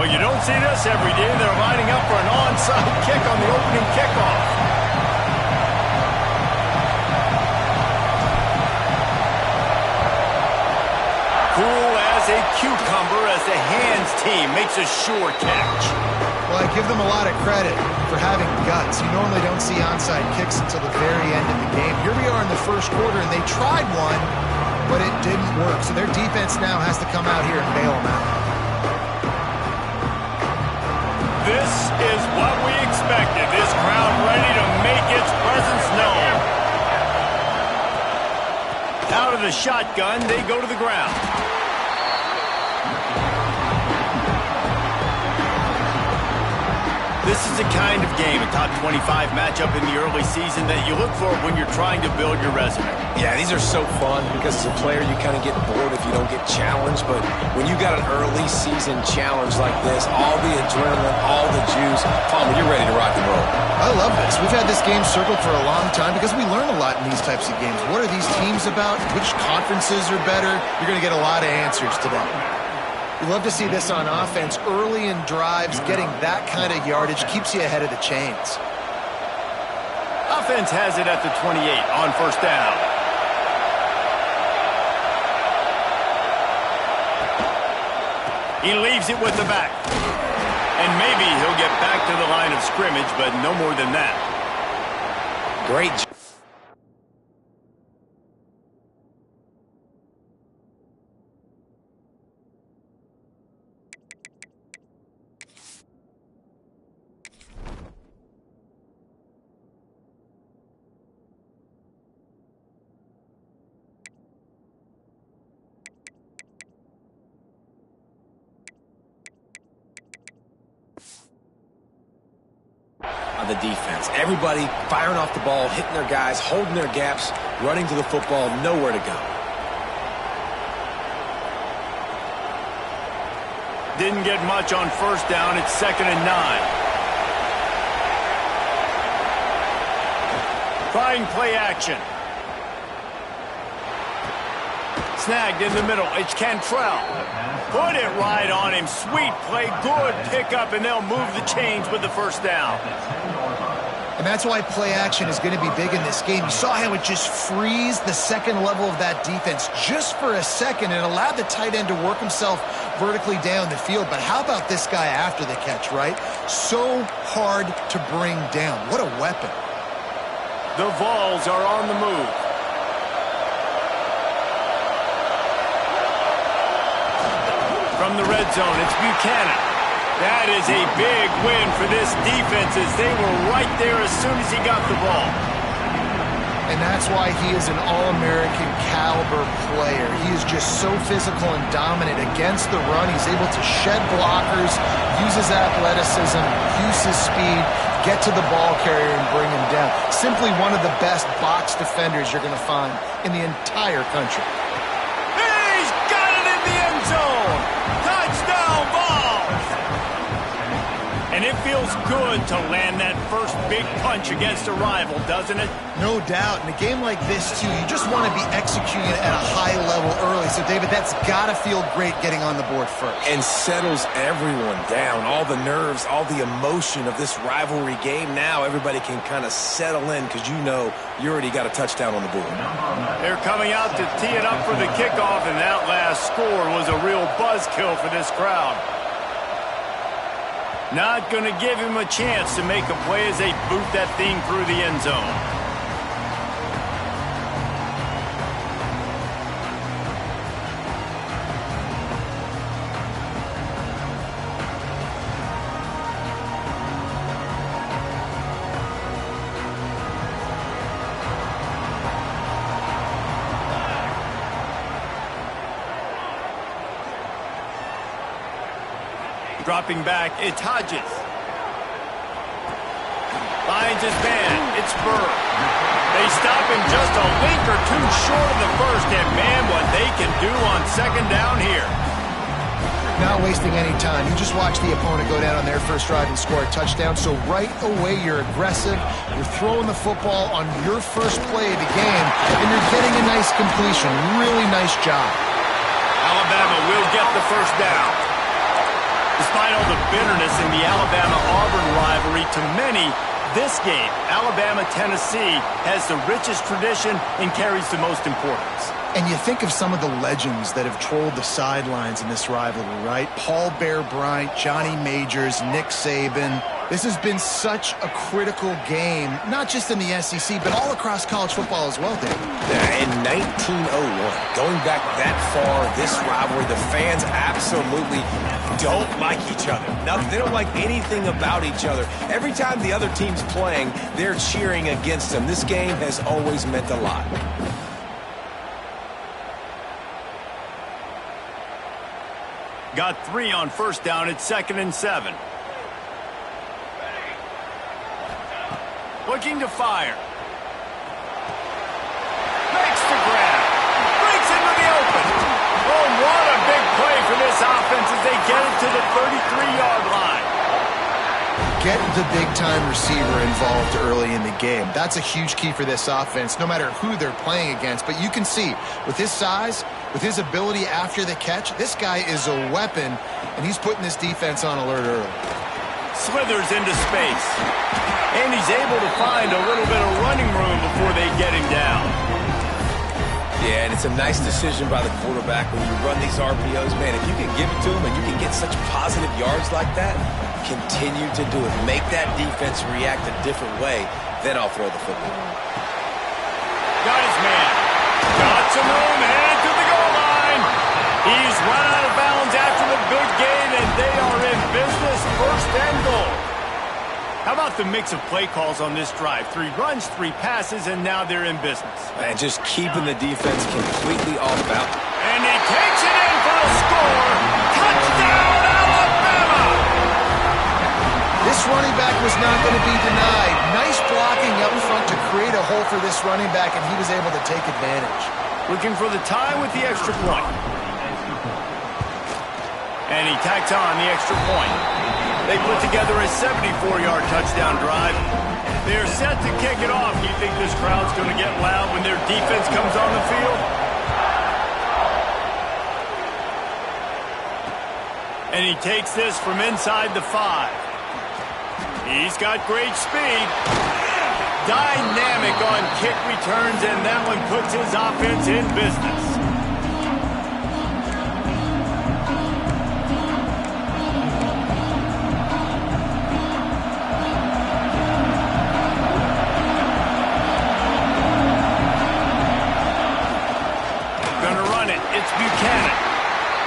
Well, you don't see this every day. They're lining up for an onside kick on the opening kickoff. Cool as a cucumber as the hands team makes a sure catch. Well, I give them a lot of credit for having guts. You normally don't see onside kicks until the very end of the game. Here we are in the first quarter, and they tried one, but it didn't work. So their defense now has to come out here and bail them out. This is what we expected. This crowd ready to make its presence known. Out of the shotgun, they go to the ground. This is the kind of game, a top 25 matchup in the early season that you look for when you're trying to build your resume. Yeah, these are so fun because as a player, you kind of get bored if you don't get challenged. But when you got an early season challenge like this, all the adrenaline, all the juice, Palmer, you're ready to rock and roll. I love this. We've had this game circled for a long time because we learn a lot in these types of games. What are these teams about? Which conferences are better? You're going to get a lot of answers today. We love to see this on offense. Early in drives, getting that kind of yardage keeps you ahead of the chains. Offense has it at the 28 on first down. He leaves it with the back. And maybe he'll get back to the line of scrimmage, but no more than that. Great job. The defense. Everybody firing off the ball, hitting their guys, holding their gaps, running to the football, nowhere to go. Didn't get much on first down. It's 2nd and 9. Trying play action. Snagged in the middle. It's Cantrell. Put it right on him. Sweet play. Good pickup, and they'll move the chains with the first down. And that's why play action is going to be big in this game. You saw how it just frees the second level of that defense just for a second. It allowed the tight end to work himself vertically down the field. But how about this guy after the catch, right? So hard to bring down. What a weapon. The Vols are on the move. From the red zone, it's Buchanan. That is a big win for this defense as they were right there as soon as he got the ball. And that's why he is an All-American caliber player. He is just so physical and dominant against the run. He's able to shed blockers, use his athleticism, use his speed, get to the ball carrier and bring him down. Simply one of the best box defenders you're going to find in the entire country. He's got it in the end zone. Touchdown, Vols. And it feels good to land that first big punch against a rival, doesn't it? No doubt. In a game like this, too, you just want to be executing at a high level early. So, David, that's got to feel great getting on the board first. And settles everyone down. All the nerves, all the emotion of this rivalry game. Now everybody can kind of settle in because you know you already got a touchdown on the board. They're coming out to tee it up for the kickoff, and that last score was a real buzzkill for this crowd. Not going to give him a chance to make a play as they boot that thing through the end zone. Dropping back, it's Hodges. Finds his man, it's Burr. They stop him just a link or two short of the first, and man, what they can do on second down here. Not wasting any time. You just watch the opponent go down on their first drive and score a touchdown. So right away, you're aggressive. You're throwing the football on your first play of the game, and you're getting a nice completion. Really nice job. Alabama will get the first down. Despite all the bitterness in the Alabama-Auburn rivalry, to many, this game, Alabama-Tennessee, has the richest tradition and carries the most importance. And you think of some of the legends that have trolled the sidelines in this rivalry, right? Paul Bear Bryant, Johnny Majors, Nick Saban. This has been such a critical game, not just in the SEC, but all across college football as well, Dave. In 1901, going back that far, this rivalry, the fans absolutely don't like each other. They don't like anything about each other. Every time the other team's playing, they're cheering against them. This game has always meant a lot. Got 3 on first down at 2nd and 7. Looking to fire. Makes the grab. Breaks into the open. Oh, what a big play for this offense as they get it to the 33-yard line. Get the big-time receiver involved early in the game. That's a huge key for this offense, no matter who they're playing against. But you can see, with his size, with his ability after the catch, this guy is a weapon, and he's putting this defense on alert early. Slithers into space. And he's able to find a little bit of running room before they get him down. Yeah, and it's a nice decision by the quarterback when you run these RPOs. Man, if you can give it to him and you can get such positive yards like that, continue to do it. Make that defense react a different way, then I'll throw the football. Got his man. Got some room, headed to the goal line. He's run out of bounds after the big gain, and they are in business, 1st and goal. How about the mix of play calls on this drive? 3 runs, 3 passes, and now they're in business. And just keeping the defense completely off balance. And he takes it in for the score. Touchdown, Alabama! This running back was not going to be denied. Nice blocking up front to create a hole for this running back, and he was able to take advantage. Looking for the tie with the extra point. And he tacks on the extra point. They put together a 74-yard touchdown drive. They're set to kick it off. You think this crowd's going to get loud when their defense comes on the field? And he takes this from inside the 5. He's got great speed. Dynamic on kick returns, and that one puts his offense in business. It's Buchanan.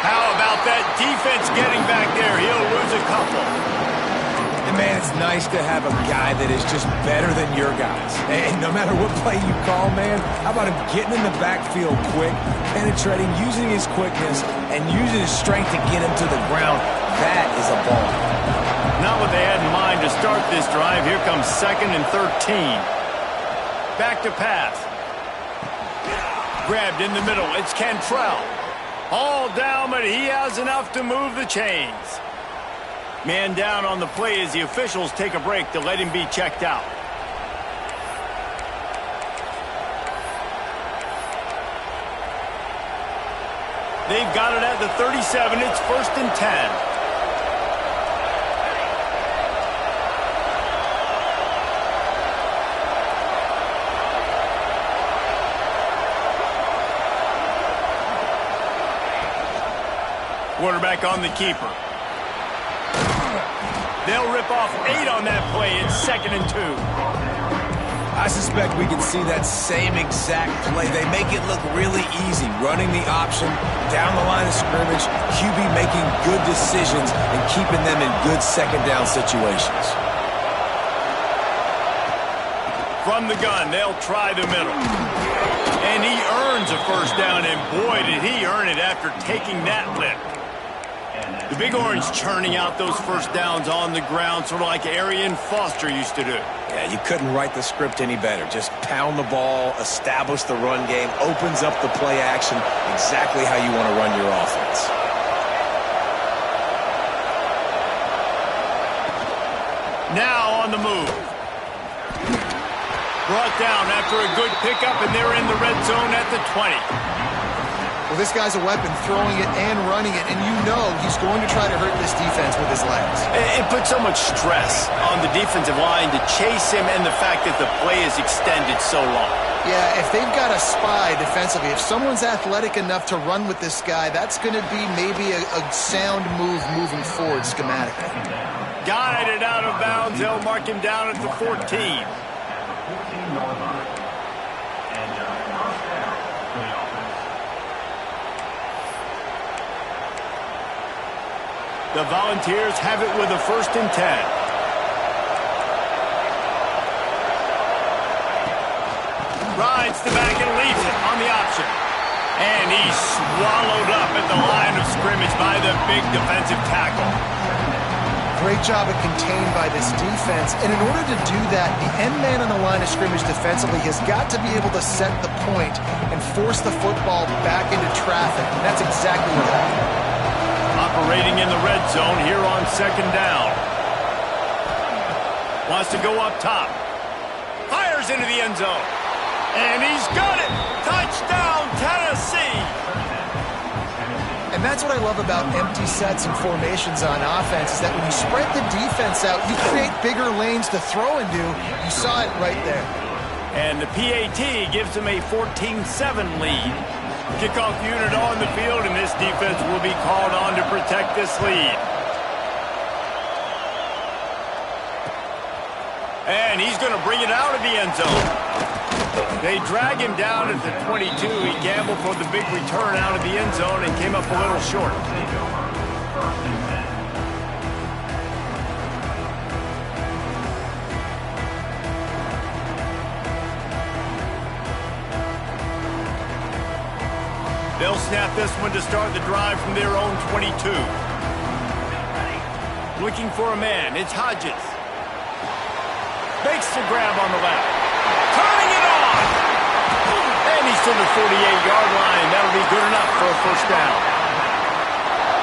How about that defense getting back there? He'll lose a couple. And man, it's nice to have a guy that is just better than your guys. And no matter what play you call, man, how about him getting in the backfield quick, penetrating, using his quickness, and using his strength to get him to the ground? That is a ball. Not what they had in mind to start this drive. Here comes 2nd and 13. Back to pass. Grabbed in the middle. It's Cantrell. All down, but he has enough to move the chains. Man down on the play as the officials take a break to let him be checked out. They've got it at the 37. It's 1st and 10. Quarterback on the keeper. They'll rip off 8 on that play. It's 2nd and 2. I suspect we can see that same exact play. They make it look really easy, running the option down the line of scrimmage, QB making good decisions and keeping them in good 2nd down situations. From the gun, they'll try the middle. And he earns a 1st down, and boy, did he earn it after taking that lick. The Big Orange churning out those 1st downs on the ground, sort of like Arian Foster used to do. Yeah, you couldn't write the script any better. Just pound the ball, establish the run game, opens up the play action, exactly how you want to run your offense. Now on the move. Brought down after a good pickup, and they're in the red zone at the 20. Well, this guy's a weapon, throwing it and running it, and you know he's going to try to hurt this defense with his legs. It puts so much stress on the defensive line to chase him, and the fact that the play is extended so long. Yeah, if they've got a spy defensively, if someone's athletic enough to run with this guy, that's going to be maybe a sound move moving forward schematically. Guided out of bounds, they'll mark him down at the 14. The Volunteers have it with a 1st and 10. Rides the back and leaves it on the option. And he's swallowed up at the line of scrimmage by the big defensive tackle. Great job of contained by this defense. And in order to do that, the end man on the line of scrimmage defensively has got to be able to set the point and force the football back into traffic. And that's exactly what happened. Operating in the red zone here on 2nd down. Wants to go up top. Fires into the end zone. And he's got it! Touchdown, Tennessee! And that's what I love about empty sets and formations on offense, is that when you spread the defense out, you create bigger lanes to throw into. You saw it right there. And the PAT gives them a 14-7 lead. Kickoff unit on the field, and this defense will be called on to protect this lead. And he's going to bring it out of the end zone. They drag him down at the 22. He gambled for the big return out of the end zone and came up a little short. They'll snap this one to start the drive from their own 22. Looking for a man. It's Hodges. Makes the grab on the left. Turning it on! And he's to the 48-yard line. That'll be good enough for a 1st down.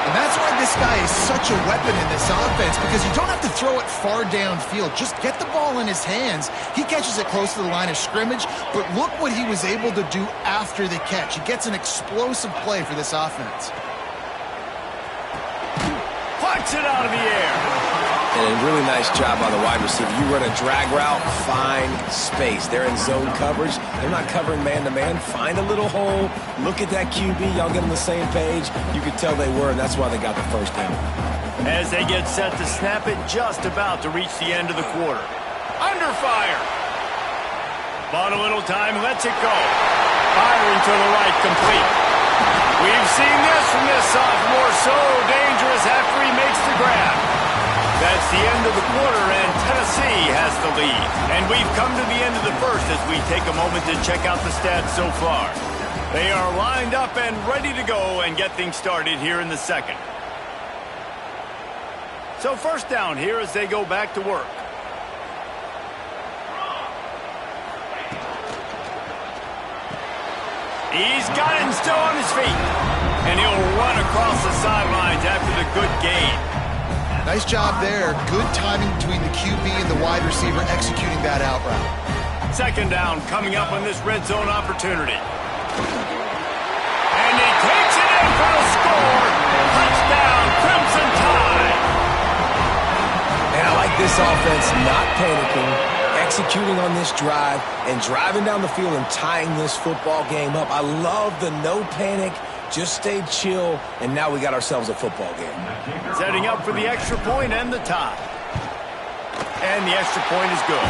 And that's why this guy is such a weapon in this offense, because you don't have to throw it far downfield. Just get the ball in his hands. He catches it close to the line of scrimmage, but look what he was able to do after the catch. He gets an explosive play for this offense. Plucks it out of the air. And a really nice job by the wide receiver. You run a drag route, find space. They're in zone coverage. They're not covering man-to-man. Find a little hole. Look at that QB. Y'all get on the same page. You could tell they were, and that's why they got the 1st down. As they get set to snap it, just about to reach the end of the quarter. Under fire. Bought a little time, lets it go. Firing to the right, complete. We've seen this from this sophomore. So dangerous after he makes the grab. That's the end of the quarter, and Tennessee has the lead. And we've come to the end of the 1st as we take a moment to check out the stats so far. They are lined up and ready to go and get things started here in the 2nd. So 1st down here as they go back to work. He's got it still on his feet. And he'll run across the sidelines after the good gain. Nice job there. Good timing between the QB and the wide receiver executing that out route. 2nd down coming up on this red zone opportunity. And he takes it in for the score. Touchdown, Crimson Tide. And I like this offense not panicking, executing on this drive, and driving down the field and tying this football game up. I love the no panic, just stay chill, and now we got ourselves a football game. Setting up for the extra point and the tie. And the extra point is good.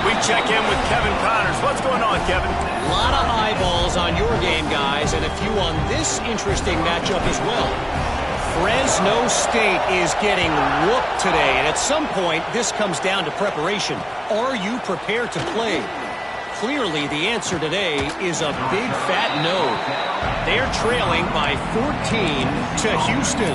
We check in with Kevin Connors. What's going on, Kevin? A lot of eyeballs on your game, guys, and a few on this interesting matchup as well. Fresno State is getting whooped today, and at some point, this comes down to preparation. Are you prepared to play? Clearly, the answer today is a big fat no. They're trailing by 14 to Houston.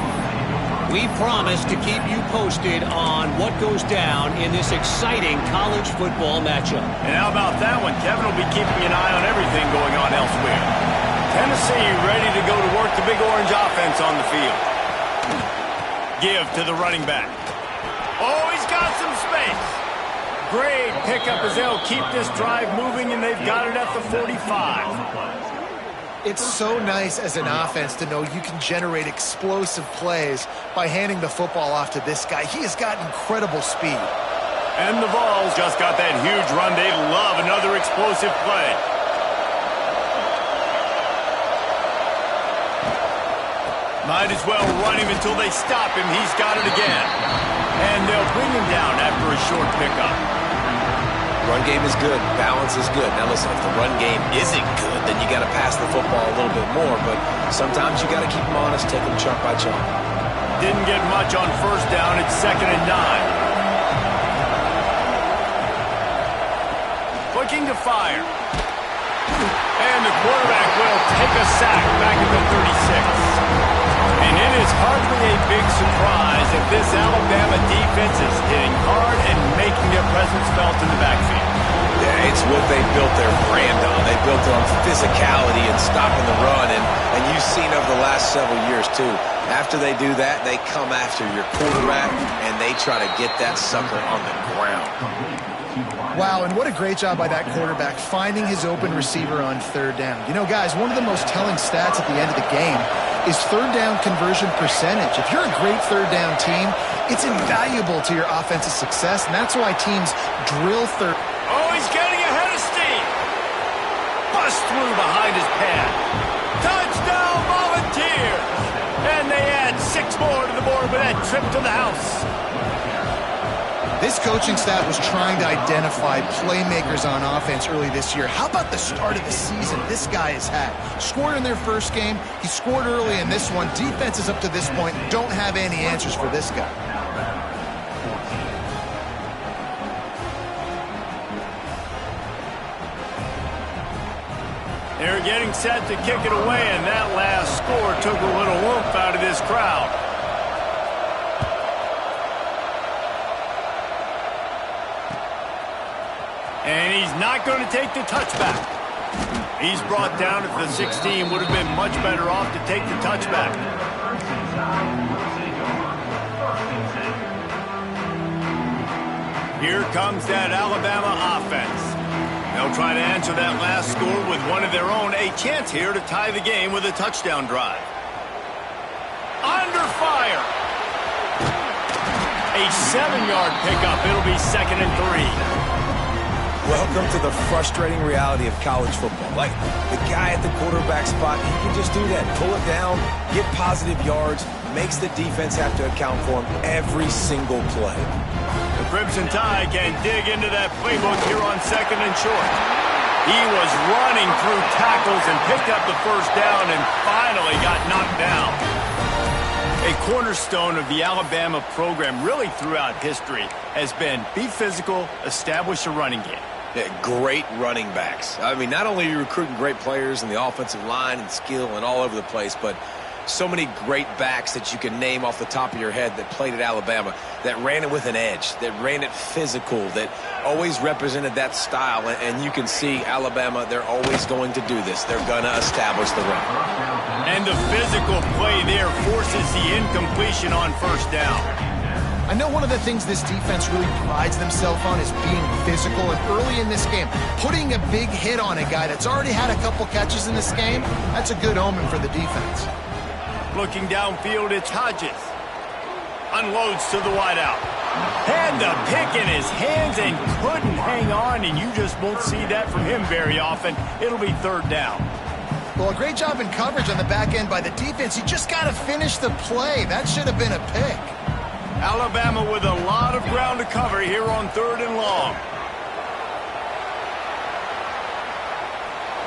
We promise to keep you posted on what goes down in this exciting college football matchup. And how about that one? Kevin will be keeping an eye on everything going on elsewhere. Tennessee ready to go to work the big orange offense on the field. Give to the running back. Oh, he's got some space. Great pickup as they'll keep this drive moving, and they've got it at the 45. It's so nice as an offense to know you can generate explosive plays by handing the football off to this guy. He has got incredible speed. And the Vols just got that huge run. They love another explosive play. Might as well run him until they stop him. He's got it again. And they'll bring him down after a short pickup. Run game is good. Balance is good. Now listen, if the run game isn't good, then you got to pass the football a little bit more. But sometimes you got to keep them honest, take them chunk by chunk. Didn't get much on first down. It's 2nd and 9. Looking to fire. And the quarterback will take a sack back at the 36. And it is hardly a big surprise if this Alabama defense is hitting hard and making their presence felt in the backfield. Yeah, it's what they built their brand on. They built it on physicality and stopping the run. And you've seen over the last several years, too. After they do that, they come after your quarterback, and they try to get that sucker on the ground. Wow, and what a great job by that quarterback finding his open receiver on 3rd down. You know, guys, one of the most telling stats at the end of the game is 3rd down conversion percentage. If you're a great 3rd down team, it's invaluable to your offensive success, and that's why teams drill third. Oh, he's getting ahead of steam. Bust through behind his pad. Touchdown, Volunteers! And they add 6 more to the board with that trip to the house. This coaching staff was trying to identify playmakers on offense early this year. How about the start of the season this guy has had? Scored in their first game. He scored early in this one. Defenses up to this point don't have any answers for this guy. They're getting set to kick it away, and that last score took a little oomph out of this crowd. And he's not going to take the touchback. He's brought down at the 16. Would have been much better off to take the touchback. Here comes that Alabama offense. They'll try to answer that last score with one of their own. A chance here to tie the game with a touchdown drive. Under fire. A 7-yard pickup. It'll be 2nd and 3. Welcome to the frustrating reality of college football. Like, the guy at the quarterback spot, he can just do that. Pull it down, get positive yards, makes the defense have to account for him every single play. The Crimson Tide can dig into that playbook here on 2nd and short. He was running through tackles and picked up the first down and finally got knocked down. A cornerstone of the Alabama program really throughout history has been be physical, establish a running game. Yeah, great running backs. I mean, not only are you recruiting great players in the offensive line and skill and all over the place, but so many great backs that you can name off the top of your head that played at Alabama, that ran it with an edge, that ran it physical, that always represented that style. And you can see Alabama, they're always going to do this. They're going to establish the run. And the physical play there forces the incompletion on first down. I know one of the things this defense really prides themselves on is being physical, and early in this game, putting a big hit on a guy that's already had a couple catches in this game, that's a good omen for the defense. Looking downfield, it's Hodges. Unloads to the wideout. Had the pick in his hands and couldn't hang on, and you just won't see that from him very often. It'll be 3rd down. Well, a great job in coverage on the back end by the defense. You just got to finish the play. That should have been a pick. Alabama with a lot of ground to cover here on 3rd and long.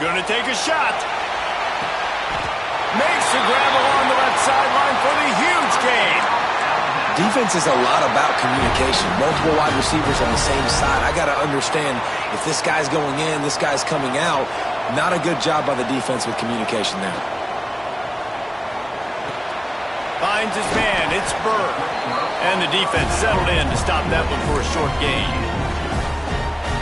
Gonna take a shot. Makes the grab along the left sideline for the huge gain. Defense is a lot about communication. Multiple wide receivers on the same side. I got to understand if this guy's going in, this guy's coming out. Not a good job by the defense with communication there. Finds his man. It's Burr. And the defense settled in to stop that one for a short gain.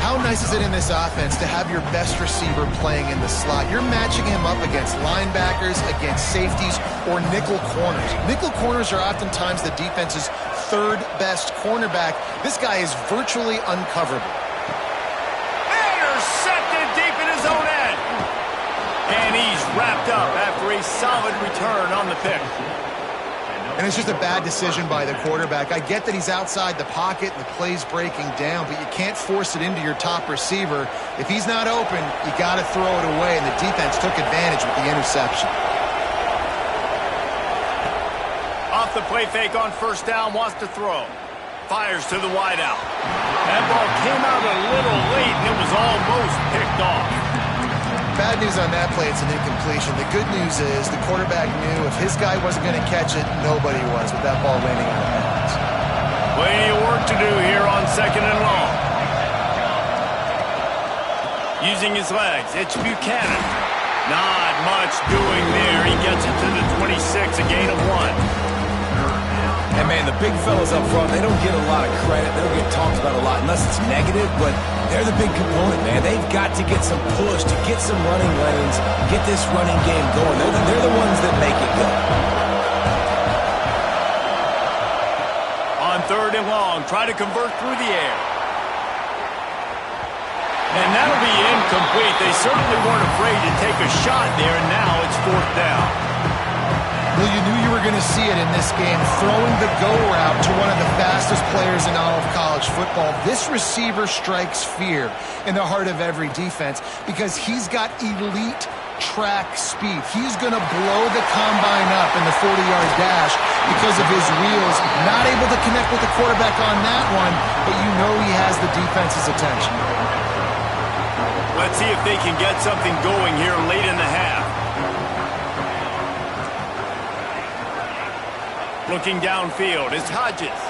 How nice is it in this offense to have your best receiver playing in the slot? You're matching him up against linebackers, against safeties, or nickel corners. Nickel corners are oftentimes the defense's 3rd best cornerback. This guy is virtually uncoverable. Intercepted deep in his own end. And he's wrapped a solid return on the pick. And it's just a bad decision by the quarterback. I get that he's outside the pocket and the play's breaking down, but you can't force it into your top receiver. If he's not open, you got to throw it away, and the defense took advantage with the interception. Off the play fake on first down, wants to throw. Fires to the wideout. That ball came out a little late, and it was almost picked off. Bad news on that play, it's an incompletion. The good news is the quarterback knew if his guy wasn't going to catch it, nobody was with that ball landing out of bounds. Plenty of work to do here on second and long. Using his legs, it's Buchanan. Not much doing there. He gets it to the 26, a gain of 1. And, man, the big fellas up front, they don't get a lot of credit. They don't get talked about a lot unless it's negative, but they're the big component, man. They've got to get some push, to get some running lanes, get this running game going. They're the ones that make it go. On third and long, try to convert through the air. And that'll be incomplete. They certainly weren't afraid to take a shot there, and now it's fourth down. Well, you knew you were going to see it in this game, throwing the go route to one of the fastest players in all of college football. This receiver strikes fear in the heart of every defense because he's got elite track speed. He's going to blow the combine up in the 40-yard dash because of his wheels. Not able to connect with the quarterback on that one, but you know he has the defense's attention. Let's see if they can get something going here late in the half. Looking downfield, it's Hodges.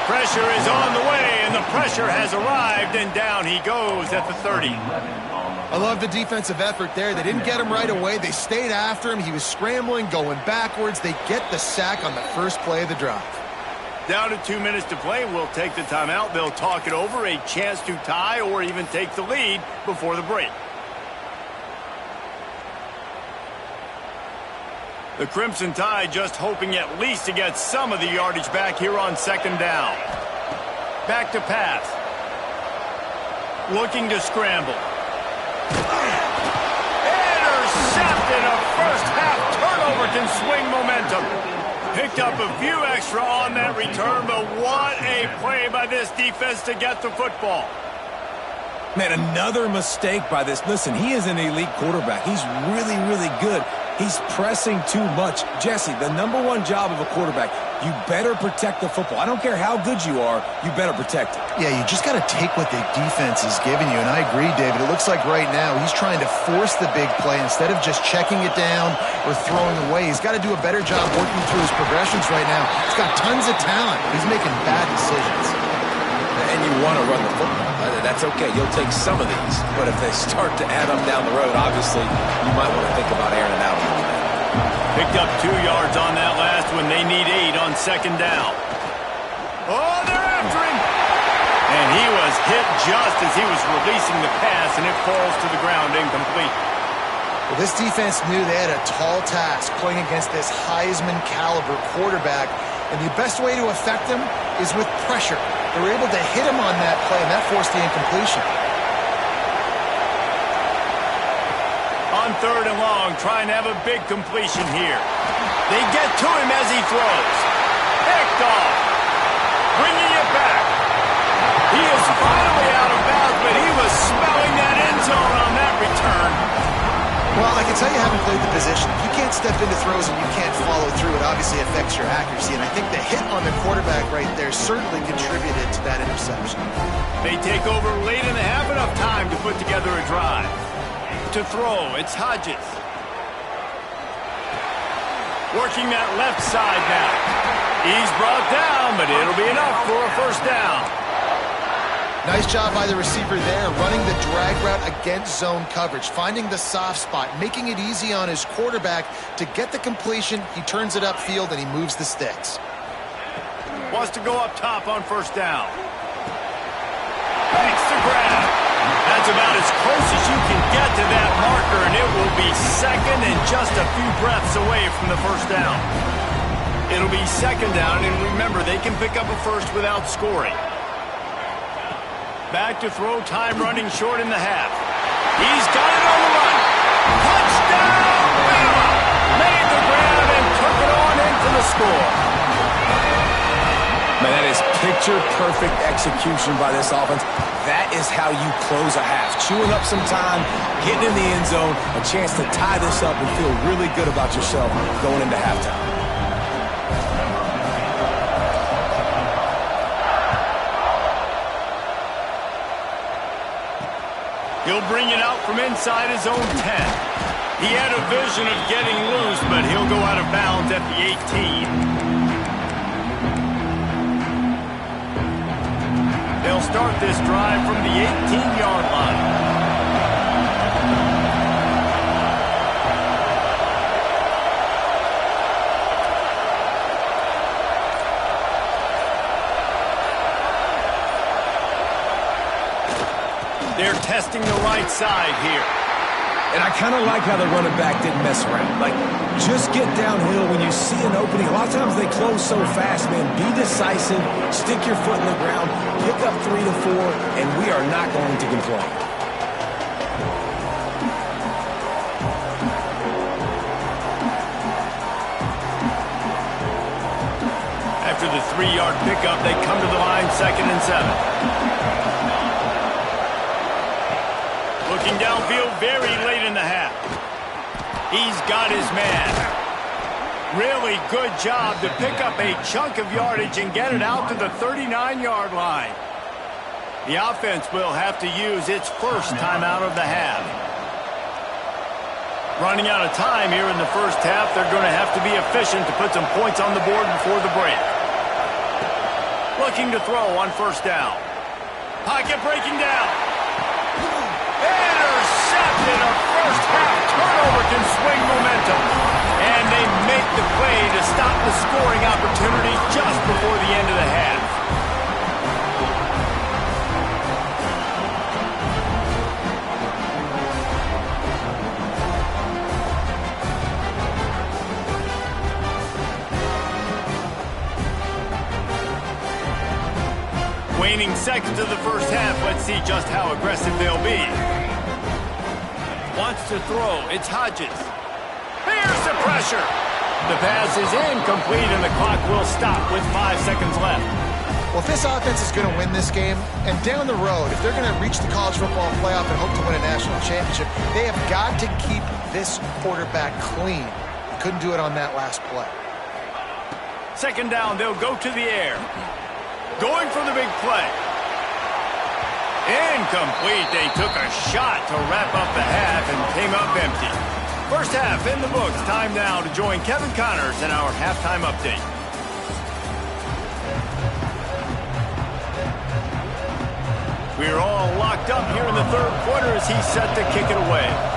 Pressure is on the way, and the pressure has arrived, and down he goes at the 30. I love the defensive effort there. They didn't get him right away. They stayed after him. He was scrambling, going backwards. They get the sack on the first play of the drive. Down to 2 minutes to play. We'll take the timeout. They'll talk it over, a chance to tie or even take the lead before the break. The Crimson Tide just hoping at least to get some of the yardage back here on second down. Back to pass. Looking to scramble. Intercepted. A first half turnover can swing momentum. Picked up a few extra on that return, but what a play by this defense to get the football. Man, another mistake by this. Listen, he is an elite quarterback. He's really, really good. He's pressing too much. Jesse, the number one job of a quarterback, you better protect the football. I don't care how good you are, you better protect it. Yeah, you just got to take what the defense is giving you, and I agree, David. It looks like right now he's trying to force the big play instead of just checking it down or throwing away. He's got to do a better job working through his progressions right now. He's got tons of talent. He's making bad decisions. And you want to run the football. That's okay. You'll take some of these. But if they start to add up down the road, obviously, you might want to think about airing it out a little bit. Picked up 2 yards on that last one. They need 8 on second down. Oh, they're after him. And he was hit just as he was releasing the pass, and it falls to the ground incomplete. Well, this defense knew they had a tall task playing against this Heisman-caliber quarterback, and the best way to affect him is with pressure. They were able to hit him on that play, and that forced the incompletion. On third and long, trying to have a big completion here. They get to him as he throws. Picked off. Bringing it back. He is finally out of bounds, but he was smelling that end zone on that return. Well, I can tell you haven't played the position. If you can't step into throws and you can't follow through, it obviously affects your accuracy. And I think the hit on the quarterback right there certainly contributed to that interception. They take over late in the half, enough time to put together a drive. To throw, it's Hodges. Working that left side now. He's brought down, but it'll be enough for a first down. Nice job by the receiver there, running the drag route against zone coverage, finding the soft spot, making it easy on his quarterback to get the completion. He turns it upfield, and he moves the sticks. Wants to go up top on first down. Makes the grab. That's about as close as you can get to that marker, and it will be second and just a few breaths away from the first down. It'll be second down, and remember, they can pick up a first without scoring. Back to throw, time running short in the half. He's got it on the run. Touchdown! Picture-perfect execution by this offense. That is how you close a half. Chewing up some time, getting in the end zone, a chance to tie this up and feel really good about yourself going into halftime. He'll bring it out from inside his own 10. He had a vision of getting loose, but he'll go out of bounds at the 18. They'll start this drive from the 18-yard line. They're testing the right side here. And I kind of like how the running back didn't mess around. Like, just get downhill when you see an opening. A lot of times they close so fast, man. Be decisive, stick your foot in the ground, pick up 3 to 4, and we are not going to complain. After the 3-yard pickup, they come to the line, 2nd and 7. Looking downfield very late in the half. He's got his man. Really good job to pick up a chunk of yardage and get it out to the 39-yard line. The offense will have to use its first timeout of the half. Running out of time here in the first half, they're going to have to be efficient to put some points on the board before the break. Looking to throw on 1st down. Pocket breaking down. Intercepted. A first half turnover can swing momentum. And they make the play to stop the scoring opportunity just before the end of the half. Waning seconds of the first half. Let's see just how aggressive they'll be. Wants to throw. It's Hodges. Here's the pressure. The pass is incomplete, and the clock will stop with 5 seconds left. Well, if this offense is going to win this game, and down the road, if they're going to reach the college football playoff and hope to win a national championship, they have got to keep this quarterback clean. Couldn't do it on that last play. 2nd down, they'll go to the air. Going for the big play. Incomplete. They took a shot to wrap up the half and came up empty. First half in the books. Time now to join Kevin Connors in our halftime update. We're all locked up here in the 3rd quarter as he's set to kick it away.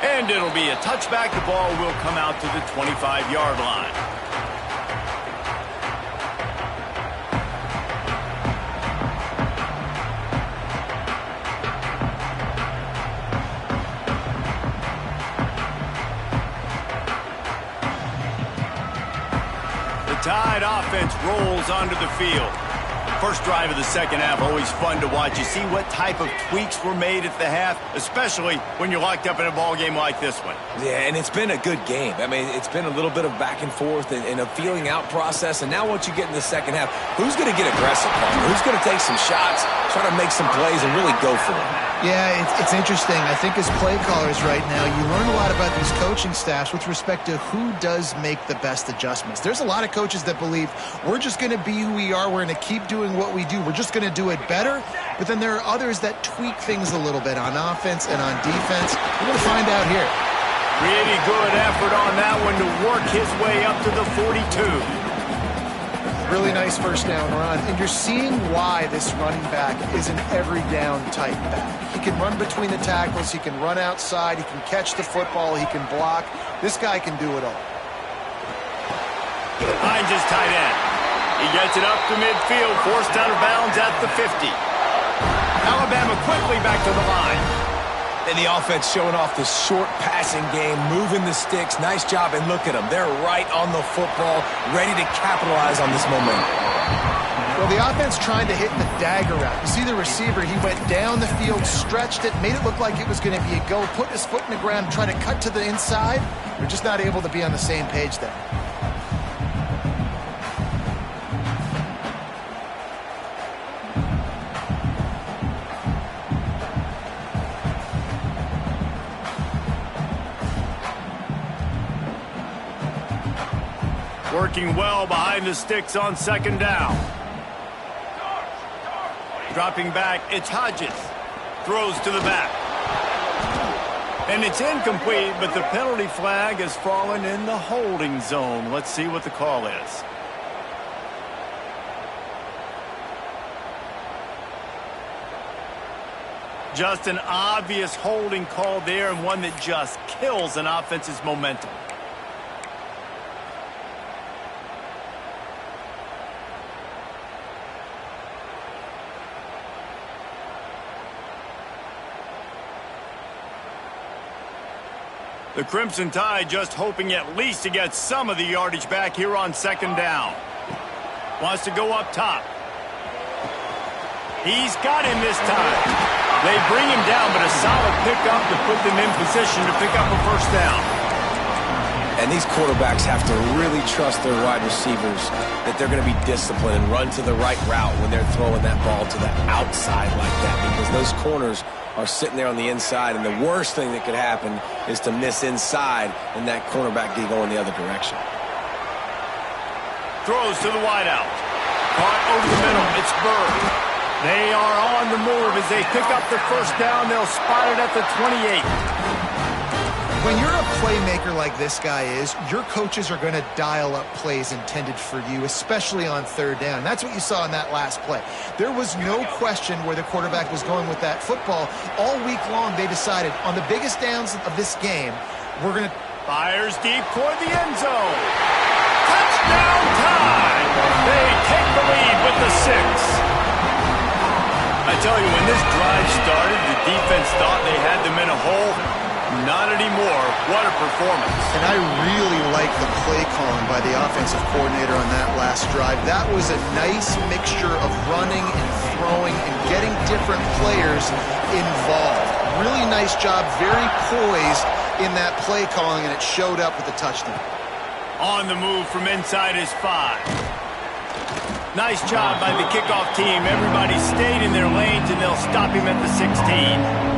And it'll be a touchback. The ball will come out to the 25-yard line. The Tide offense rolls onto the field. First drive of the second half, always fun to watch. You see what type of tweaks were made at the half, especially when you're locked up in a ball game like this one. Yeah, and it's been a good game. I mean, it's been a little bit of back and forth and a feeling out process. And now once you get in the second half, who's going to get aggressive, Palmer? Who's going to take some shots, try to make some plays, and really go for it? Yeah, it's interesting. I think as play callers right now, you learn a lot about these coaching staffs with respect to who does make the best adjustments. There's a lot of coaches that believe we're just going to be who we are. We're going to keep doing what we do. We're just going to do it better. But then there are others that tweak things a little bit on offense and on defense. We're going to find out here. Really good effort on that one to work his way up to the 42. Really nice first down run. And you're seeing why this running back is an every down type back. He can run between the tackles. He can run outside. He can catch the football. He can block. This guy can do it all. Finds his tight end. He gets it up to midfield, forced out of bounds at the 50. Alabama quickly back to the line. And the offense showing off the short passing game, moving the sticks. Nice job, and look at them. They're right on the football, ready to capitalize on this momentum. Well, the offense tried to hit the dagger route. You see the receiver, he went down the field, stretched it, made it look like it was going to be a go, put his foot in the ground, tried to cut to the inside. They're just not able to be on the same page there. Working well behind the sticks on second down. Dropping back, it's Hodges. Throws to the back. And it's incomplete, but the penalty flag has fallen in the holding zone. Let's see what the call is. Just an obvious holding call there, and one that just kills an offense's momentum. The Crimson Tide just hoping at least to get some of the yardage back here on second down. Wants to go up top. He's got him this time. They bring him down, but a solid pickup to put them in position to pick up a first down. And these quarterbacks have to really trust their wide receivers that they're going to be disciplined and run to the right route when they're throwing that ball to the outside like that, because those corners are sitting there on the inside, and the worst thing that could happen is to miss inside and that cornerback get going the other direction. Throws to the wideout. Caught over the middle. It's Bird. They are on the move as they pick up the first down. They'll spot it at the 28. When you're a playmaker like this guy is, your coaches are going to dial up plays intended for you, especially on third down. And that's what you saw in that last play. There was no question where the quarterback was going with that football. All week long, they decided on the biggest downs of this game, we're going to... Fires deep toward the end zone. Touchdown time! They take the lead with the 6. I tell you, when this drive started, the defense thought they had them in a hole. Not anymore. What a performance. And I really like the play calling by the offensive coordinator on that last drive. That was a nice mixture of running and throwing and getting different players involved. Really nice job, very poised in that play calling, and it showed up with the touchdown. On the move from inside is 5. Nice job by the kickoff team. Everybody stayed in their lanes, and they'll stop him at the 16.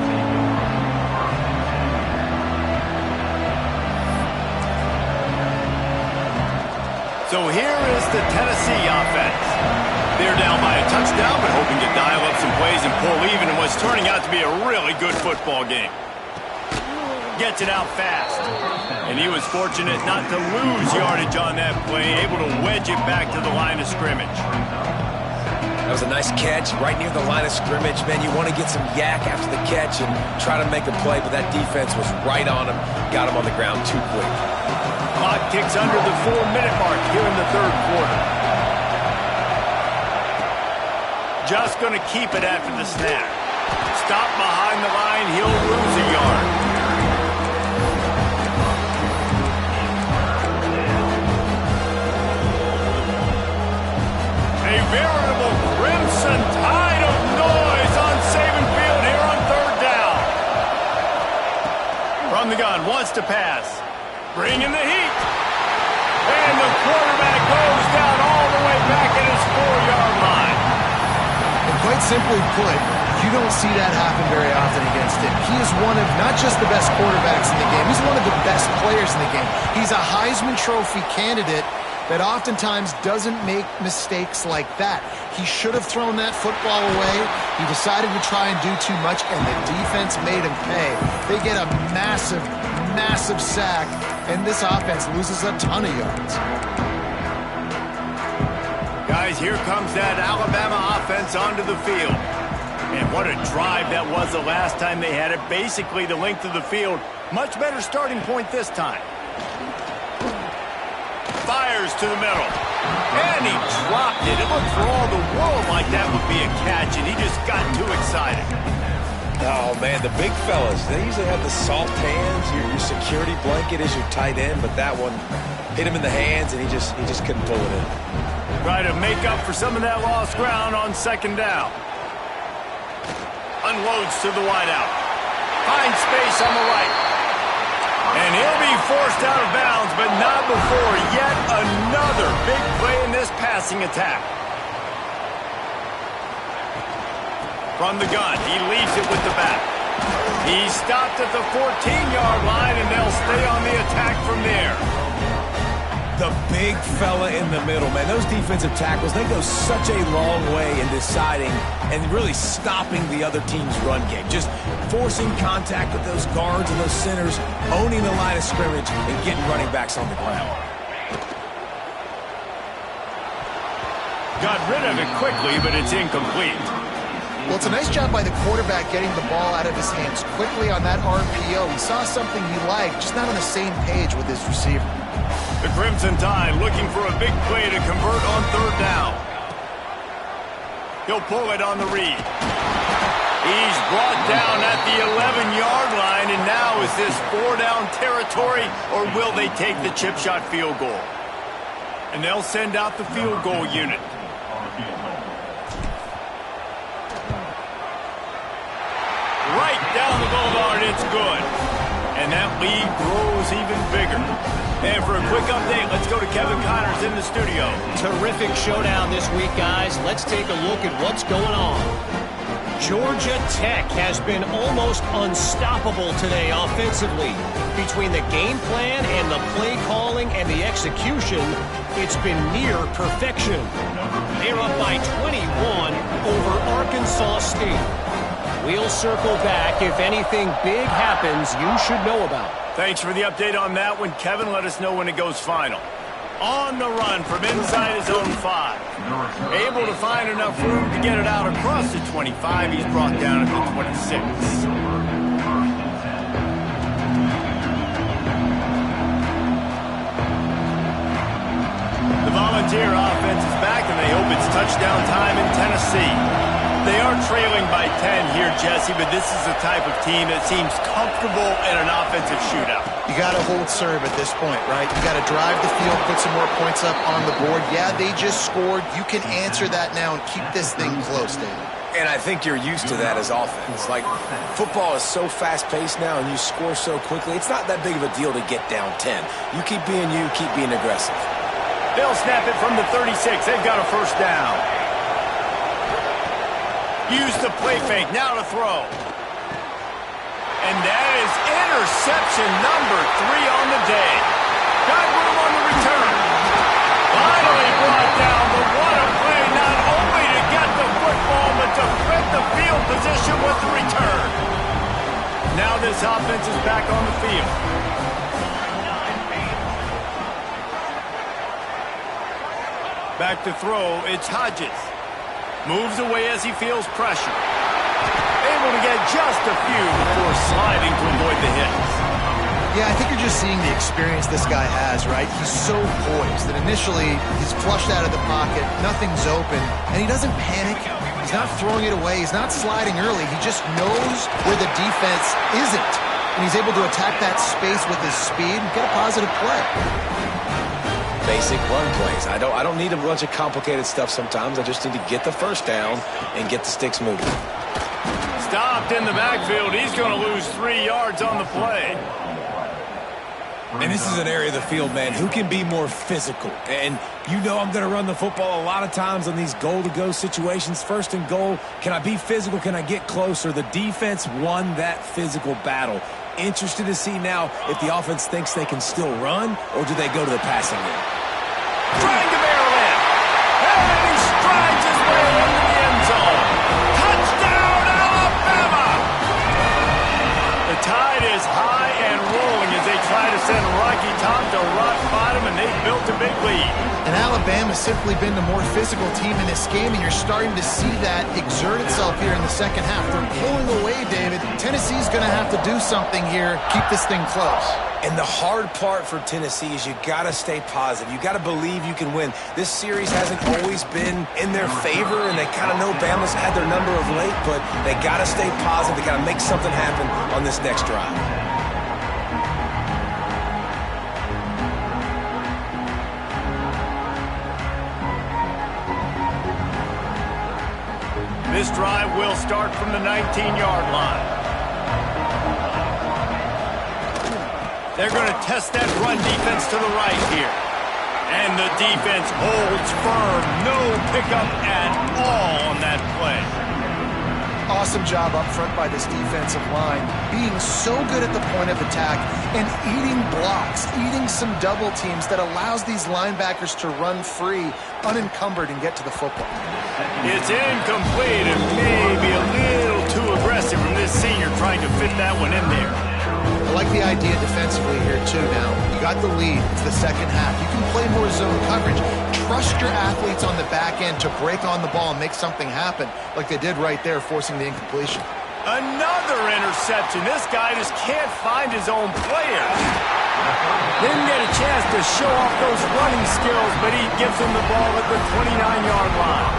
So here is the Tennessee offense. They're down by a touchdown, but hoping to dial up some plays and pull even in what's turning out to be a really good football game. Gets it out fast. And he was fortunate not to lose yardage on that play, able to wedge it back to the line of scrimmage. That was a nice catch right near the line of scrimmage. Man, you want to get some yak after the catch and try to make a play, but that defense was right on him, got him on the ground too quick. Clock ticks under the 4-minute mark here in the third quarter. Just going to keep it after the snap. Stop behind the line, he'll lose a yard. A veritable crimson tide of noise on Saban Field here on third down. From the gun, wants to pass. Bringing the heat. And the quarterback goes down all the way back at his 4-yard line. And quite simply put, you don't see that happen very often against him. He is one of not just the best quarterbacks in the game, he's one of the best players in the game. He's a Heisman Trophy candidate that oftentimes doesn't make mistakes like that. He should have thrown that football away. He decided to try and do too much, and the defense made him pay. They get a massive sack, and this offense loses a ton of yards. Guys, here comes that Alabama offense onto the field. And what a drive that was the last time they had it. Basically the length of the field. Much better starting point this time. Fires to the middle. And he dropped it. It looked for all the world like that would be a catch, and he just got too excited. Oh, man, the big fellas, they usually have the soft hands. Your security blanket is your tight end, but that one hit him in the hands, and he just couldn't pull it in. Try to make up for some of that lost ground on second down. Unloads to the wideout. Finds space on the right. And he'll be forced out of bounds, but not before yet another big play in this passing attack. From the gun, he leaves it with the back. He stopped at the 14-yard line, and they'll stay on the attack from there. The big fella in the middle, man. Those defensive tackles, they go such a long way in deciding and really stopping the other team's run game. Just forcing contact with those guards and those centers, owning the line of scrimmage, and getting running backs on the ground. Got rid of it quickly, but it's incomplete. Well, it's a nice job by the quarterback getting the ball out of his hands quickly on that RPO. He saw something he liked, just not on the same page with his receiver. The Crimson Tide looking for a big play to convert on third down. He'll pull it on the read. He's brought down at the 11-yard line, and now is this 4-down territory, or will they take the chip shot field goal? And they'll send out the field goal unit. Right down the boulevard, it's good. And that lead grows even bigger. And for a quick update, let's go to Kevin Connors in the studio. Terrific showdown this week, guys. Let's take a look at what's going on. Georgia Tech has been almost unstoppable today offensively. Between the game plan and the play calling and the execution, it's been near perfection. They're up by 21 over Arkansas State. We'll circle back. If anything big happens, you should know about. Thanks for the update on that one, Kevin. Let us know when it goes final. On the run from inside his own 5. Able to find enough room to get it out across the 25. He's brought down at the 26. The Volunteer offense is back, and they hope it's touchdown time in Tennessee. They are trailing by 10 here, Jesse, but this is the type of team that seems comfortable in an offensive shootout. You got to hold serve at this point, right? You got to drive the field, put some more points up on the board. Yeah, they just scored. You can answer that now and keep this thing close, David. And I think you're used to that as offense. Like, football is so fast-paced now and you score so quickly, it's not that big of a deal to get down 10. You keep being you, keep being aggressive. They'll snap it from the 36. They've got a first down. Use the play fake, now to throw. And that is interception number 3 on the day. Got room on the return. Finally brought down, but what a play, not only to get the football, but to flip the field position with the return. Now this offense is back on the field. Back to throw, it's Hodges. Moves away as he feels pressure. Able to get just a few before sliding to avoid the hits. Yeah, I think you're just seeing the experience this guy has, right? He's so poised that initially he's flushed out of the pocket, nothing's open, and he doesn't panic. He's not throwing it away. He's not sliding early. He just knows where the defense isn't, and he's able to attack that space with his speed and get a positive play. Basic run plays. I don't need a bunch of complicated stuff sometimes. I just need to get the first down and get the sticks moving. Stopped in the backfield. He's going to lose 3 yards on the play. And this is an area of the field, man, who can be more physical. And you know I'm going to run the football a lot of times on these goal-to-go situations. First and goal, can I be physical? Can I get closer? The defense won that physical battle. Interested to see now if the offense thinks they can still run, or do they go to the passing game? Trying to barrel in. And he strides his way into the end zone. Touchdown, Alabama! The Tide is high and rolling as they try to send Rocky Top to rock bottom, and they've built a big lead. And Alabama's simply been the more physical team in this game, and you're starting to see that exert itself here in the second half. They're pulling away, David. Tennessee's going to have to do something here, keep this thing close. And the hard part for Tennessee is you got to stay positive. You got to believe you can win. This series hasn't always been in their favor, and they kind of know Bama's had their number of late, but they got to stay positive. They got to make something happen on this next drive. This drive will start from the 19-yard line. They're going to test that run defense to the right here. And the defense holds firm. No pickup at all on that play. Awesome job up front by this defensive line, being so good at the point of attack and eating blocks, eating some double teams that allows these linebackers to run free, unencumbered, and get to the football. It's incomplete and maybe a little too aggressive from this senior trying to fit that one in there. I like the idea defensively here, too, now. You got the lead. It's the second half. You can play more zone coverage. Trust your athletes on the back end to break on the ball and make something happen, like they did right there, forcing the incompletion. Another interception. This guy just can't find his own players. Didn't get a chance to show off those running skills, but he gives him the ball at the 29-yard line.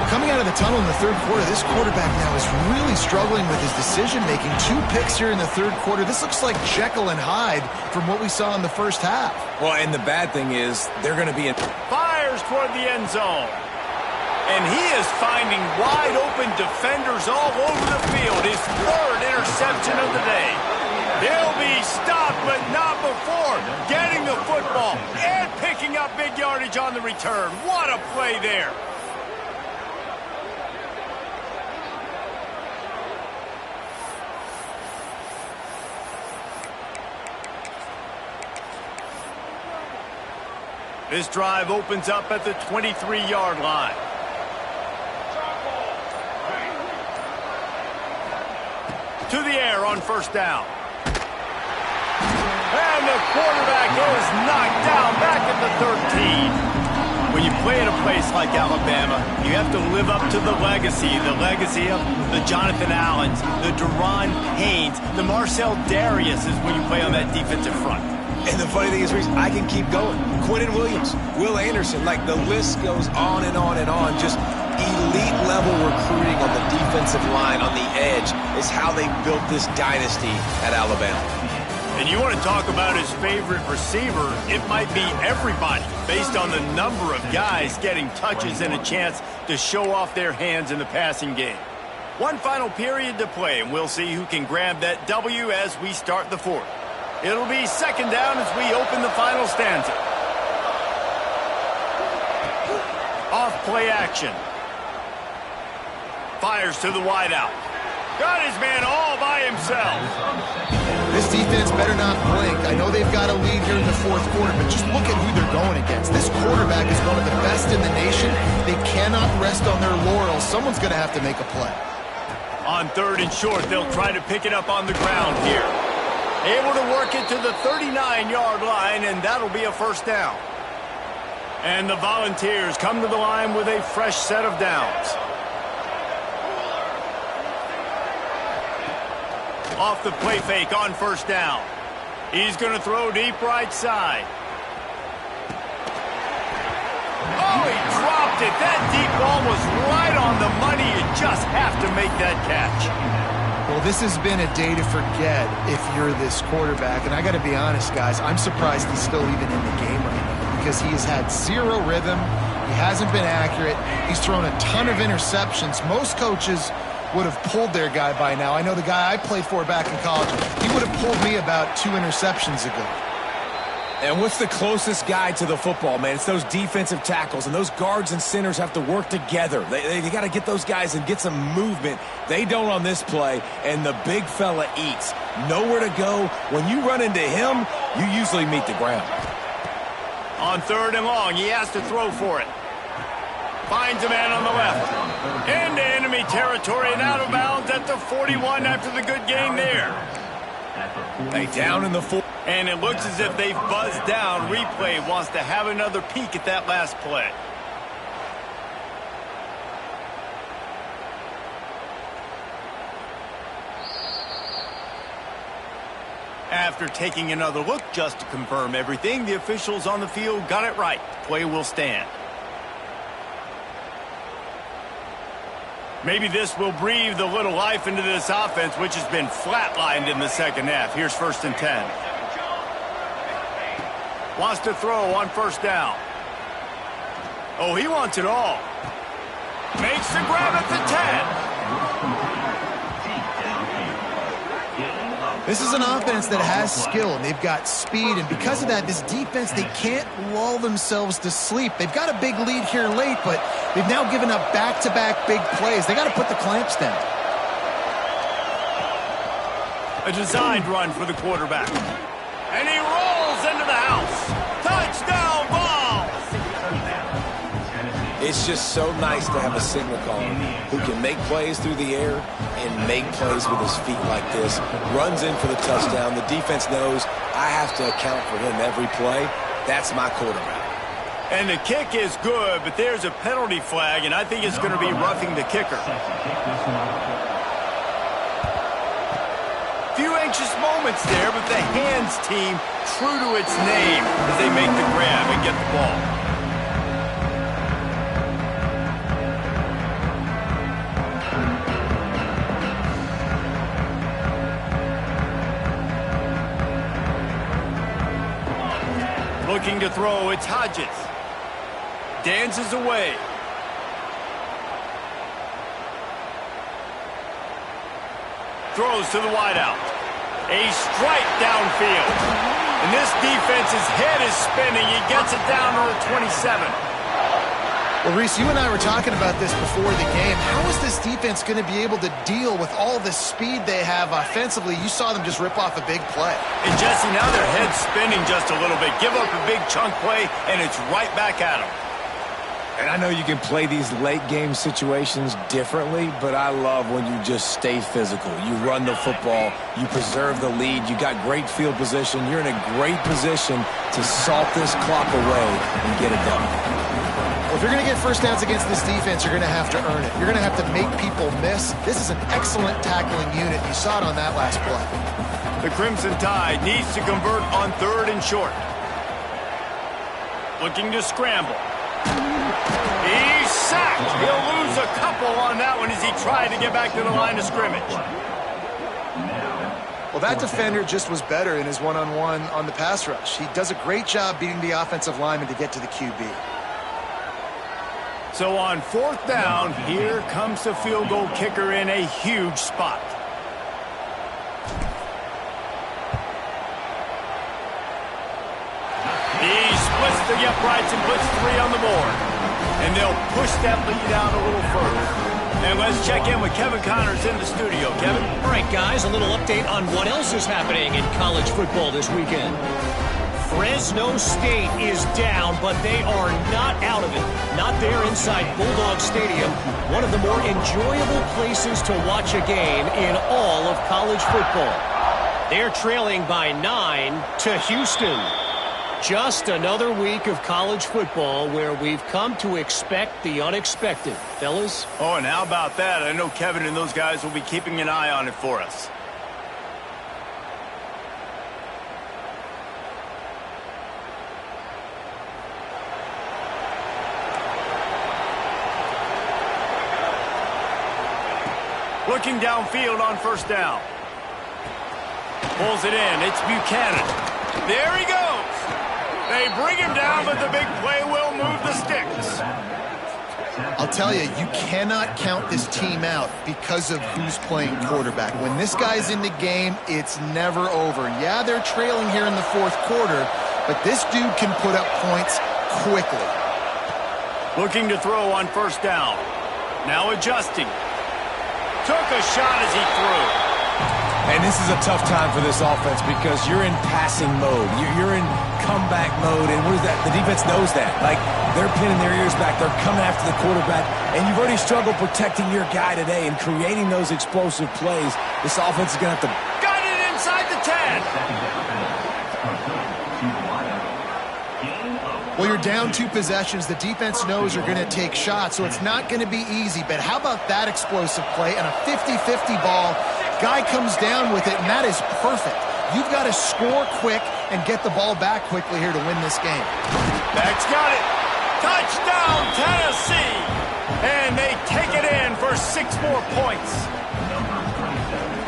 Coming out of the tunnel in the third quarter, this quarterback now is really struggling with his decision-making. 2 picks here in the third quarter. This looks like Jekyll and Hyde from what we saw in the first half. Well, and the bad thing is they're going to be in... Fires toward the end zone. And he is finding wide-open defenders all over the field. His 3rd interception of the day. He'll be stopped, but not before getting the football and picking up big yardage on the return. What a play there. This drive opens up at the 23-yard line. To the air on first down. And the quarterback is knocked down back at the 13. When you play at a place like Alabama, you have to live up to the legacy of the Jonathan Allens, the Daron Paynes, the Marcel Darius is when you play on that defensive front. And the funny thing is, Reese, I can keep going. Quinnen Williams, Will Anderson, like the list goes on and on and on. Just elite level recruiting on the defensive line, on the edge, is how they built this dynasty at Alabama. And you want to talk about his favorite receiver, it might be everybody, based on the number of guys getting touches and a chance to show off their hands in the passing game. One final period to play, and we'll see who can grab that W as we start the fourth. It'll be second down as we open the final stanza. Off play action. Fires to the wideout. Got his man all by himself. This defense better not blink. I know they've got a lead here in the fourth quarter, but just look at who they're going against. This quarterback is one of the best in the nation. They cannot rest on their laurels. Someone's going to have to make a play. On 3rd and short, they'll try to pick it up on the ground here. Able to work it to the 39-yard line, and that'll be a first down. And the Volunteers come to the line with a fresh set of downs. Off the play fake on first down. He's going to throw deep right side. Oh, he dropped it. That deep ball was right on the money. You just have to make that catch. Well, this has been a day to forget if you're this quarterback. And I got to be honest, guys, I'm surprised he's still even in the game right now because he has had 0 rhythm. He hasn't been accurate. He's thrown a ton of interceptions. Most coaches would have pulled their guy by now. I know the guy I played for back in college, he would have pulled me about 2 interceptions ago. And what's the closest guy to the football, man? It's those defensive tackles, and those guards and centers have to work together. They got to get those guys and get some movement. They don't on this play, and the big fella eats. Nowhere to go. When you run into him, you usually meet the ground. On 3rd and long, he has to throw for it. Finds a man on the left. Into enemy territory and out of bounds at the 41 after the good game there. They down in the 4. And it looks as if they've buzzed down. Replay wants to have another peek at that last play. After taking another look just to confirm everything, the officials on the field got it right. Play will stand. Maybe this will breathe a little life into this offense, which has been flatlined in the second half. Here's 1st and 10. Wants to throw on first down. Oh, he wants it all. Made Makes the grab at the 10. This is an offense that has skill, and they've got speed, and because of that, this defense, they can't lull themselves to sleep. They've got a big lead here late, but they've now given up back-to-back big plays. They got to put the clamps down. A designed run for the quarterback. And he rolls into the house. Touchdown ball! It's just so nice to have a signal caller who can make plays through the air and make plays with his feet like this. Runs in for the touchdown. The defense knows I have to account for him every play. That's my quarterback. And the kick is good, but there's a penalty flag, and I think it's going to be roughing the kicker. Few anxious moments there, but the hands team true to its name as they make the grab and get the ball. Looking to throw, it's Hodges. Dances away. Throws to the wideout. A strike downfield. And this defense's head is spinning. He gets it down to the 27. Well, Reese, you and I were talking about this before the game. How is this defense going to be able to deal with all the speed they have offensively? You saw them just rip off a big play. And Jesse, now their head's spinning just a little bit. Give up a big chunk play, and it's right back at them. And I know you can play these late-game situations differently, but I love when you just stay physical. You run the football, you preserve the lead, you got great field position, you're in a great position to salt this clock away and get it done. Well, if you're going to get first downs against this defense, you're going to have to earn it. You're going to have to make people miss. This is an excellent tackling unit. You saw it on that last play. The Crimson Tide needs to convert on 3rd and short. Looking to scramble. He's sacked. He'll lose a couple on that one as he tried to get back to the line of scrimmage. Well, that defender just was better in his one-on-one on the pass rush. He does a great job beating the offensive lineman to get to the QB. So on 4th down, here comes the field goal kicker in a huge spot. He splits the uprights and puts 3 on the board. And they'll push that lead out a little further. And let's check in with Kevin Connors in the studio. Kevin? All right, guys, a little update on what else is happening in college football this weekend. Fresno State is down, but they are not out of it. Not there inside Bulldog Stadium, one of the more enjoyable places to watch a game in all of college football. They're trailing by 9 to Houston. Just another week of college football where we've come to expect the unexpected. Fellas? Oh, and how about that? I know Kevin and those guys will be keeping an eye on it for us. Looking downfield on 1st down. Pulls it in. It's Buchanan. There he goes. They bring him down, but the big play will move the sticks. I'll tell you, you cannot count this team out because of who's playing quarterback. When this guy's in the game, it's never over. Yeah, they're trailing here in the 4th quarter, but this dude can put up points quickly. Looking to throw on 1st down. Now adjusting. Took a shot as he threw. And this is a tough time for this offense because you're in passing mode. You're in comeback mode, and what is that? The defense knows that. Like, they're pinning their ears back. They're coming after the quarterback, and you've already struggled protecting your guy today and creating those explosive plays. This offense is going to have to... Got it inside the 10. Well, you're down 2 possessions. The defense knows you're going to take shots, so it's not going to be easy. But how about that explosive play and a 50-50 ball? Guy comes down with it, and that is perfect. You've got to score quick and get the ball back quickly here to win this game. Beck's got it. Touchdown, Tennessee. And they take it in for 6 more points.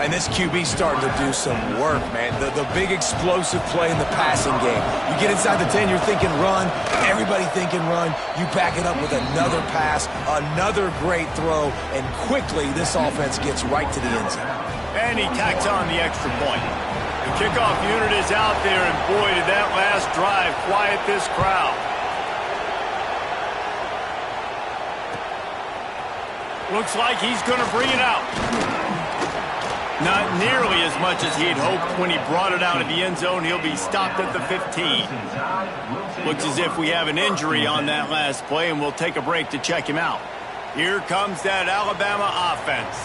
And this QB's starting to do some work, man. The big explosive play in the passing game. You get inside the 10, you're thinking run. Everybody thinking run. You back it up with another pass, another great throw, and quickly this offense gets right to the end zone. And he tacks on the extra point. The kickoff unit is out there, and boy, did that last drive quiet this crowd. Looks like he's going to bring it out. Not nearly as much as he'd hoped when he brought it out of the end zone. He'll be stopped at the 15. Looks as if we have an injury on that last play, and we'll take a break to check him out. Here comes that Alabama offense.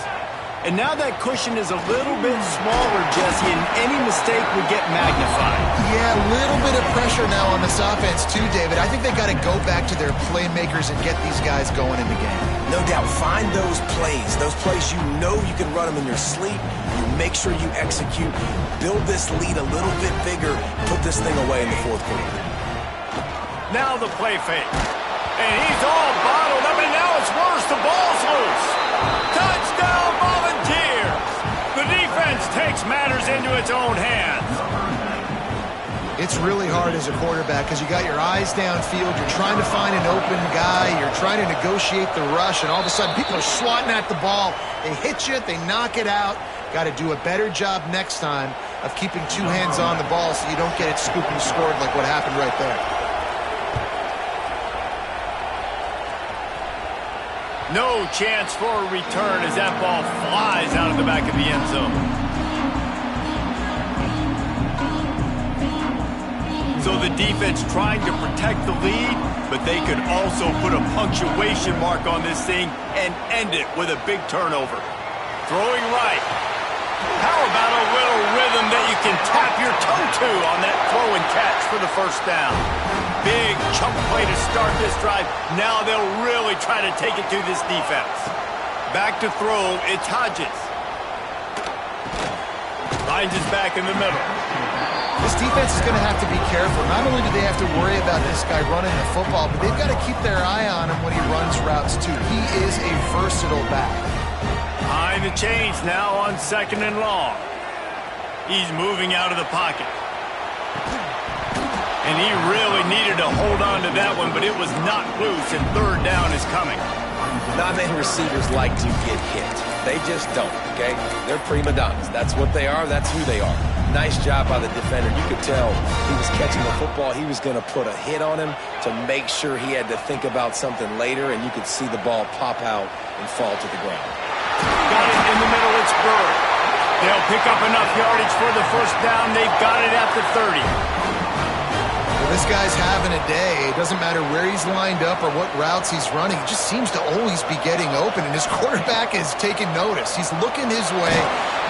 And now that cushion is a little bit smaller, Jesse, and any mistake would get magnified. Yeah, a little bit of pressure now on this offense too, David. I think they got to go back to their playmakers and get these guys going in the game. No doubt. Find those plays you know you can run them in your sleep. You make sure you execute. Build this lead a little bit bigger. Put this thing away in the fourth quarter. Now the play fake. And he's all bottled up, and now it's worse. The ball's loose. Touchdown Volunteers. The defense takes matters into its own hands. It's really hard as a quarterback because you got your eyes downfield. You're trying to find an open guy. You're trying to negotiate the rush, and all of a sudden people are swatting at the ball. They hit you. They knock it out. Got to do a better job next time of keeping two hands on the ball so you don't get it scooped and scored like what happened right there. No chance for a return as that ball flies out of the back of the end zone. So the defense trying to protect the lead, but they could also put a punctuation mark on this thing and end it with a big turnover. Throwing right. How about a little rhythm that you can tap your toe to on that throw and catch for the first down? Big chunk play to start this drive. Now they'll really try to take it to this defense. Back to throw, it's Hodges. Finds his back in the middle. This defense is going to have to be careful. Not only do they have to worry about this guy running the football, but they've got to keep their eye on him when he runs routes too. He is a versatile back. Behind the chains now on 2nd and long. He's moving out of the pocket. And he really needed to hold on to that one, but it was not loose, and 3rd down is coming. Not many receivers like to get hit. They just don't, okay? They're prima donnas. That's what they are. That's who they are. Nice job by the defender. You could tell he was catching the football. He was going to put a hit on him to make sure he had to think about something later, and you could see the ball pop out and fall to the ground. Got it in the middle. It's Bird. They'll pick up enough yardage for the first down. They've got it at the 30. Well, this guy's having a day. It doesn't matter where he's lined up or what routes he's running. He just seems to always be getting open, and his quarterback is taking notice. He's looking his way.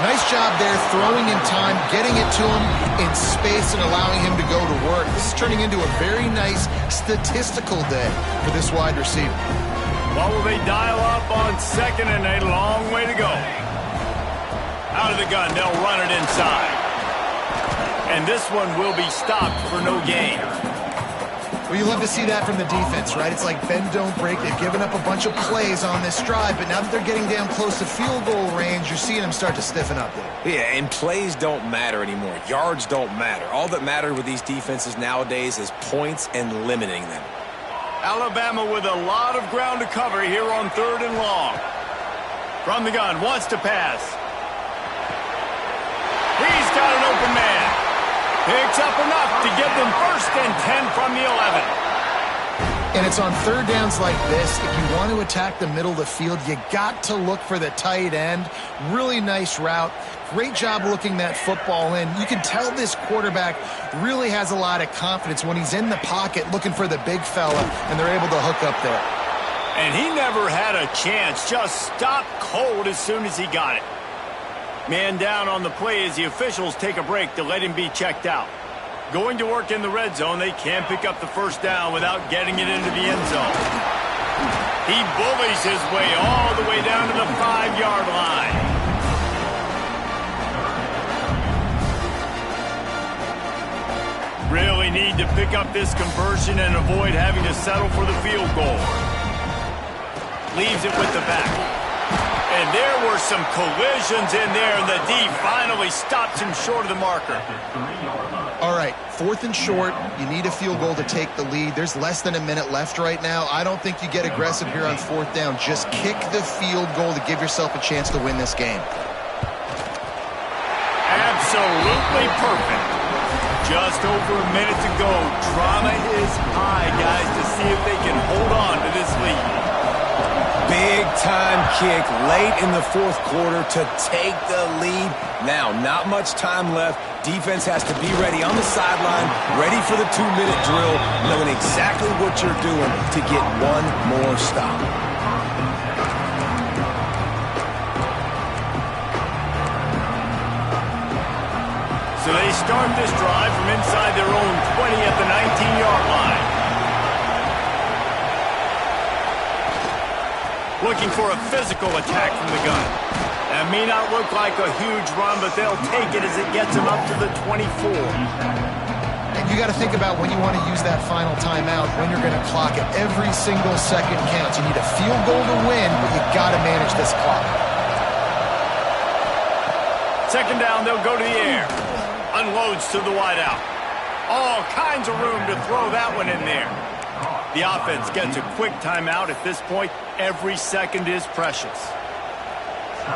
Nice job there, throwing in time, getting it to him in space and allowing him to go to work. This is turning into a very nice statistical day for this wide receiver. What will they dial up on 2nd and a long way to go? Out of the gun, they'll run it inside. And this one will be stopped for no gain. Well, you love to see that from the defense, right? It's like bend, don't break. They've given up a bunch of plays on this drive, but now that they're getting down close to field goal range, you're seeing them start to stiffen up there. Yeah, and plays don't matter anymore. Yards don't matter. All that matters with these defenses nowadays is points and limiting them. Alabama with a lot of ground to cover here on 3rd and long. From the gun, wants to pass. He's got an open man. Picks up enough to give them 1st and 10 from the 11. And it's on 3rd downs like this. If you want to attack the middle of the field, you got to look for the tight end. Really nice route. Great job looking that football in. You can tell this quarterback really has a lot of confidence when he's in the pocket looking for the big fella, and they're able to hook up there. And he never had a chance. Just stopped cold as soon as he got it. Man down on the play as the officials take a break to let him be checked out. Going to work in the red zone, they can't pick up the first down without getting it into the end zone. He bullies his way all the way down to the 5-yard line. Really need to pick up this conversion and avoid having to settle for the field goal. Leaves it with the back. And there were some collisions in there, and the D finally stops him short of the marker. All right, 4th and short. You need a field goal to take the lead. There's less than a minute left right now. I don't think you get aggressive here on 4th down. Just kick the field goal to give yourself a chance to win this game. Absolutely perfect. Just over a minute to go. Drama is high, guys, to see if they can hold on to this lead. Big-time kick late in the 4th quarter to take the lead. Now, not much time left. Defense has to be ready on the sideline, ready for the 2-minute drill, knowing exactly what you're doing to get one more stop. So they start this drive from inside their own 20 at the 19-yard line. Looking for a physical attack from the gun. That may not look like a huge run, but they'll take it as it gets them up to the 24. And you got to think about when you want to use that final timeout, when you're going to clock it. Every single second counts. You need a field goal to win, but you got to manage this clock. 2nd down, they'll go to the air. Unloads to the wideout. All kinds of room to throw that one in there. The offense gets a quick timeout. At this point, every second is precious.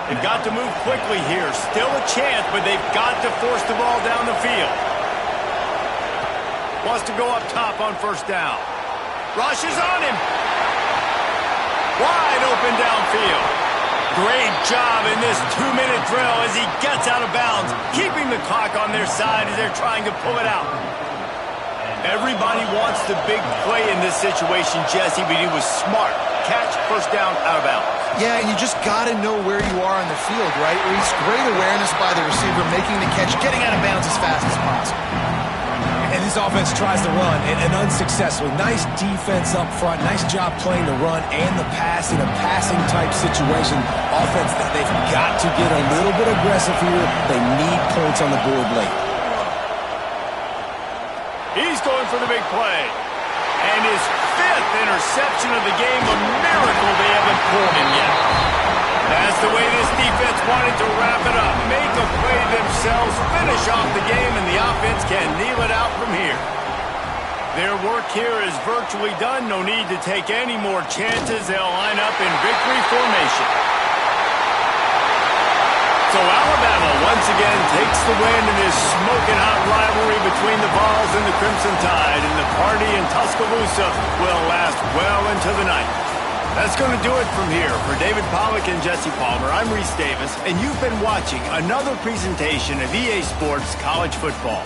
They've got to move quickly here. Still a chance, but they've got to force the ball down the field. Wants to go up top on 1st down. Rushes on him. Wide open downfield. Great job in this 2-minute drill as he gets out of bounds, keeping the clock on their side as they're trying to pull it out. Everybody wants the big play in this situation, Jesse, but he was smart. Catch, 1st down, out of bounds. Yeah, and you just got to know where you are on the field, right? Reese, great awareness by the receiver, making the catch, getting out of bounds as fast as possible. And this offense tries to run, and unsuccessfully. Nice defense up front. Nice job playing the run and the pass in a passing-type situation. Offense, they've got to get a little bit aggressive here. They need points on the board late. He's going for the big play. And his 5th interception of the game, a miracle they haven't pulled him yet. That's the way this defense wanted to wrap it up. Make a play themselves, finish off the game, and the offense can kneel it out from here. Their work here is virtually done. No need to take any more chances. They'll line up in victory formation. So Alabama once again takes the win in this smoking hot rivalry between the Vols and the Crimson Tide, and the party in Tuscaloosa will last well into the night. That's going to do it from here. For David Pollack and Jesse Palmer, I'm Reese Davis, and you've been watching another presentation of EA Sports College Football.